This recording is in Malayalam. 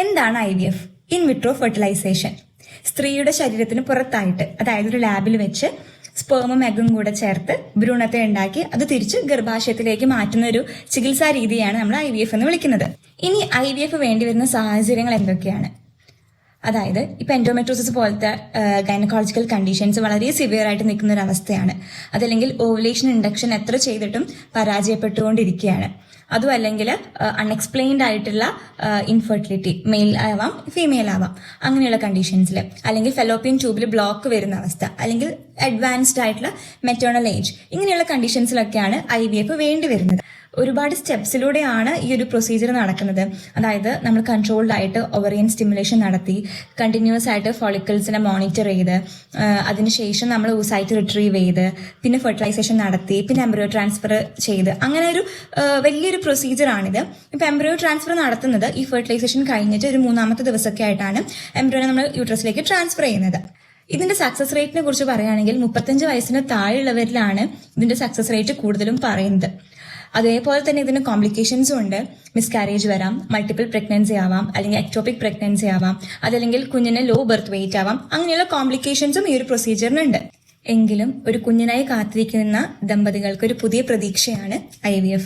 എന്താണ് IVF? In vitro fertilisation. സ്ത്രീയുടെ ശരീരത്തിന് പുറത്തായിട്ട്, അതായത് ഒരു ലാബിൽ വെച്ച് സ്പേമും എഗ്ഗും കൂടെ ചേർത്ത് ഭ്രൂണത്തെ ഉണ്ടാക്കി അത് തിരിച്ച് ഗർഭാശയത്തിലേക്ക് മാറ്റുന്ന ഒരു ചികിത്സാ രീതിയാണ് നമ്മൾ IVF എന്ന് വിളിക്കുന്നത്. ഇനി IVF വേണ്ടി വരുന്ന സാഹചര്യങ്ങൾ എന്തൊക്കെയാണ്? അതായത് ഇപ്പൊ എൻഡോമെട്രോസിസ് പോലത്തെ ഗൈനക്കോളജിക്കൽ കണ്ടീഷൻസ് വളരെ സിവിയർ ആയിട്ട് നിൽക്കുന്ന ഒരു അവസ്ഥയാണ്. അതല്ലെങ്കിൽ ഓവുലേഷൻ ഇൻഡക്ഷൻ എത്ര ചെയ്തിട്ടും പരാജയപ്പെട്ടുകൊണ്ടിരിക്കുകയാണ്. അതും അല്ലെങ്കിൽ അൺഎക്സ്പ്ലെയിൻഡ് ആയിട്ടുള്ള ഇൻഫെർട്ടിലിറ്റി, മെയിൽ ആവാം ഫീമെയിൽ ആവാം, അങ്ങനെയുള്ള കണ്ടീഷൻസിൽ, അല്ലെങ്കിൽ ഫെലോപ്പിയൻ ട്യൂബിൽ ബ്ലോക്ക് വരുന്ന അവസ്ഥ, അല്ലെങ്കിൽ അഡ്വാൻസ്ഡ് ആയിട്ടുള്ള മെറ്റേണൽ ഏജ്, ഇങ്ങനെയുള്ള കണ്ടീഷൻസിലൊക്കെയാണ് IVF വേണ്ടി വരുന്നത്. ഒരുപാട് സ്റ്റെപ്സിലൂടെയാണ് ഈ ഒരു പ്രൊസീജിയർ നടക്കുന്നത്. അതായത് നമ്മൾ കൺട്രോൾഡ് ആയിട്ട് ഒവറിയൻ സ്റ്റിമുലേഷൻ നടത്തി കണ്ടിന്യൂസ് ആയിട്ട് ഫോളിക്കിൾസിനെ മോണിറ്റർ ചെയ്ത് അതിനുശേഷം നമ്മൾ ഊസൈറ്റ് റിട്രീവ് ചെയ്ത് പിന്നെ ഫെർട്ടിലൈസേഷൻ നടത്തി പിന്നെ എംബ്രിയോ ട്രാൻസ്ഫർ ചെയ്ത് അങ്ങനെ ഒരു വലിയൊരു പ്രൊസീജിയർ ആണിത്. ഇപ്പൊ എംബ്രിയോ ട്രാൻസ്ഫർ നടത്തുന്നത് ഈ ഫെർട്ടിലൈസേഷൻ കഴിഞ്ഞിട്ട് ഒരു 3-ാമത്തെ ദിവസമൊക്കെ ആയിട്ടാണ് എംബ്രിയോനെ നമ്മൾ യൂട്രസിലേക്ക് ട്രാൻസ്ഫർ ചെയ്യുന്നത്. ഇതിന്റെ സക്സസ് റേറ്റിനെ കുറിച്ച് പറയുകയാണെങ്കിൽ 35 വയസ്സിന് താഴെയുള്ളവരിലാണ് ഇതിന്റെ സക്സസ് റേറ്റ് കൂടുതലും പറയുന്നത്. അതേപോലെ തന്നെ ഇതിന് കോംപ്ലിക്കേഷൻസും ഉണ്ട്. മിസ്കാരേജ് വരാം, മൾട്ടിപ്പിൾ പ്രഗ്നൻസി ആവാം, അല്ലെങ്കിൽ എക്ടോപിക് പ്രഗ്നൻസി ആവാം, അതല്ലെങ്കിൽ കുഞ്ഞിന് ലോ ബർത്ത് വെയിറ്റ് ആവാം. അങ്ങനെയുള്ള കോംപ്ലിക്കേഷൻസും ഈ ഒരു പ്രൊസീജിയറിനുണ്ട്. എങ്കിലും ഒരു കുഞ്ഞിനായി കാത്തിരിക്കുന്ന ദമ്പതികൾക്ക് ഒരു പുതിയ പ്രതീക്ഷയാണ് IVF.